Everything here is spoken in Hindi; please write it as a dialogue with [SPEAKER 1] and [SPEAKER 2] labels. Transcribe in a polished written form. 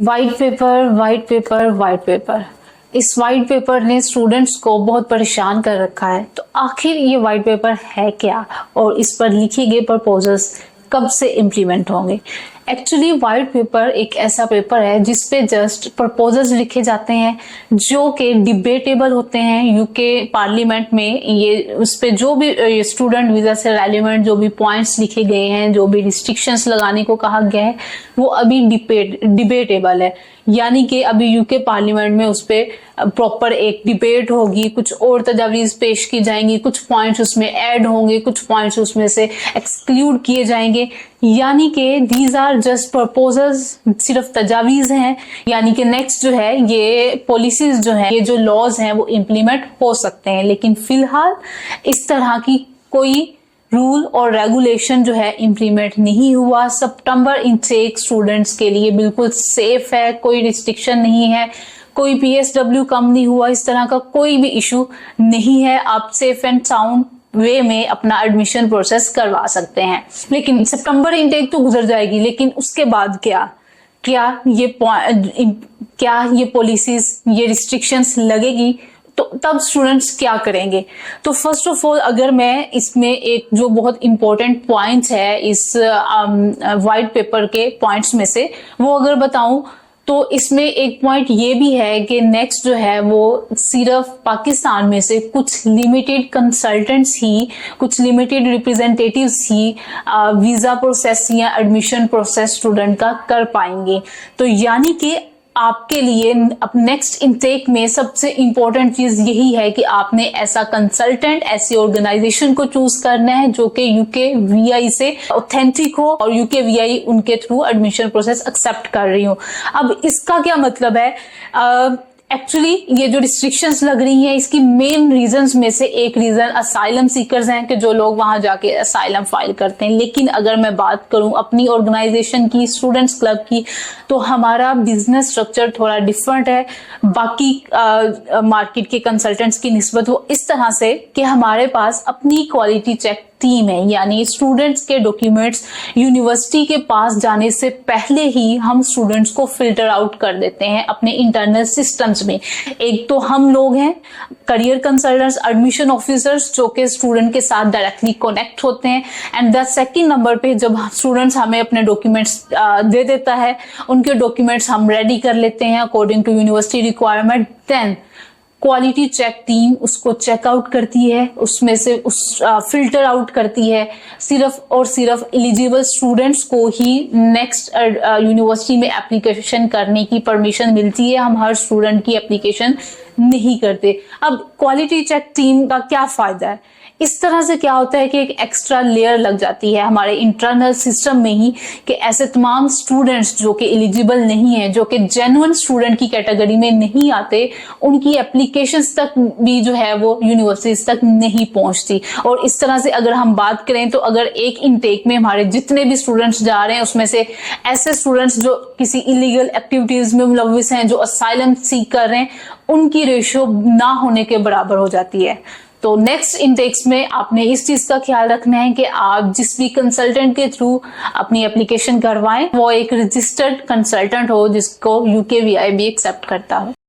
[SPEAKER 1] White paper, white paper, white paper. इस वाइट पेपर ने स्टूडेंट्स को बहुत परेशान कर रखा है। तो आखिर ये वाइट पेपर है क्या और इस पर लिखे गए प्रपोजल्स कब से इम्प्लीमेंट होंगे? एक्चुअली वाइट पेपर एक ऐसा पेपर है जिसपे जस्ट प्रपोजल्स लिखे जाते हैं जो कि डिबेटेबल होते हैं यूके पार्लियामेंट में। ये उस पे जो भी स्टूडेंट वीजा से रेलिवेंट जो भी पॉइंट्स लिखे गए हैं, जो भी रिस्ट्रिक्शंस लगाने को कहा गया है, वो अभी डिबेटेबल है। यानी कि अभी यूके पार्लियामेंट में उस पे प्रॉपर एक डिबेट होगी, कुछ और तजावीज पेश की जाएंगी, कुछ पॉइंट्स उसमें ऐड होंगे, कुछ पॉइंट्स उसमें से एक्सक्लूड किए जाएंगे। यानी कि दीज आर जस्ट प्रपोजल्स, सिर्फ तजावीज हैं। यानी कि नेक्स्ट जो है ये पॉलिसीज जो है, ये जो लॉज हैं वो इम्प्लीमेंट हो सकते हैं। लेकिन फिलहाल इस तरह की कोई रूल और रेगुलेशन जो है इम्प्लीमेंट नहीं हुआ। सितंबर इनटेक स्टूडेंट्स के लिए बिल्कुल सेफ है, कोई रिस्ट्रिक्शन नहीं है, कोई PSW कम नहीं हुआ, इस तरह का कोई भी इशू नहीं है। आप सेफ एंड साउंड वे में अपना एडमिशन प्रोसेस करवा सकते हैं। लेकिन सितंबर इनटेक तो गुजर जाएगी, लेकिन उसके बाद क्या ये पॉलिसीज, ये रिस्ट्रिक्शंस लगेगी तो तब स्टूडेंट्स क्या करेंगे? तो फर्स्ट ऑफ ऑल अगर मैं इसमें एक जो बहुत इंपॉर्टेंट पॉइंट्स है इस वाइट पेपर के पॉइंट्स में से वो अगर बताऊं तो इसमें एक पॉइंट ये भी है कि नेक्स्ट जो है वो सिर्फ पाकिस्तान में से कुछ लिमिटेड कंसल्टेंट्स ही, कुछ लिमिटेड रिप्रेजेंटेटिव्स ही वीजा प्रोसेस या एडमिशन प्रोसेस स्टूडेंट का कर पाएंगे। तो यानी कि आपके लिए अब नेक्स्ट इनटेक में सबसे इंपॉर्टेंट चीज यही है कि आपने ऐसा कंसल्टेंट, ऐसी ऑर्गेनाइजेशन को चूज करना है जो कि यूके VI से ऑथेंटिक हो और यूके VI उनके थ्रू एडमिशन प्रोसेस एक्सेप्ट कर रही हो। अब इसका क्या मतलब है? एक्चुअली ये जो रिस्ट्रिक्शंस लग रही हैं इसकी मेन रीजंस में से एक रीजन असाइलम सीकर्स हैं कि जो लोग वहां जाके असाइलम फाइल करते हैं। लेकिन अगर मैं बात करूं अपनी ऑर्गेनाइजेशन की, स्टूडेंट्स क्लब की, तो हमारा बिजनेस स्ट्रक्चर थोड़ा डिफरेंट है बाकी मार्केट के कंसल्टेंट्स की निस्बत। वो इस तरह से कि हमारे पास अपनी क्वालिटी चेक टीम है, यानी स्टूडेंट्स के डॉक्यूमेंट्स यूनिवर्सिटी के पास जाने से पहले ही हम स्टूडेंट्स को फिल्टर आउट कर देते हैं अपने इंटरनल सिस्टम्स में। एक तो हम लोग हैं करियर कंसल्टेंट्स, एडमिशन ऑफिसर्स जो कि स्टूडेंट के साथ डायरेक्टली कनेक्ट होते हैं। एंड द सेकंड नंबर पे जब स्टूडेंट्स हमें अपने डॉक्यूमेंट्स दे देता है, उनके डॉक्यूमेंट्स हम रेडी कर लेते हैं according to university requirement. Then quality check team उसको चेकआउट करती है, उसमें से फिल्टर आउट करती है। सिर्फ और सिर्फ एलिजिबल स्टूडेंट्स को ही नेक्स्ट यूनिवर्सिटी में एप्लीकेशन करने की परमिशन मिलती है। हम हर स्टूडेंट की एप्लीकेशन नहीं करते। अब क्वालिटी चेक टीम का क्या फायदा है? इस तरह से क्या होता है कि एक एक्स्ट्रा लेयर लग जाती है हमारे इंटरनल सिस्टम में ही कि ऐसे तमाम स्टूडेंट्स जो कि एलिजिबल नहीं है, जो कि जेन्युइन स्टूडेंट की कैटेगरी में नहीं आते, उनकी एप्लीकेशंस तक भी जो है वो यूनिवर्सिटीज तक नहीं पहुंचती। और इस तरह से अगर हम बात करें तो अगर एक इनटेक में हमारे जितने भी स्टूडेंट्स जा रहे हैं उसमें से ऐसे स्टूडेंट्स जो किसी इलीगल एक्टिविटीज में मुलविस हैं, जो असाइलम सीक कर रहे हैं, उनकी रेशियो ना होने के बराबर हो जाती है। तो नेक्स्ट इनटेक्स में आपने इस चीज का ख्याल रखना है कि आप जिस भी कंसल्टेंट के थ्रू अपनी एप्लीकेशन करवाएं वो एक रजिस्टर्ड कंसल्टेंट हो जिसको यूके VI भी एक्सेप्ट करता हो।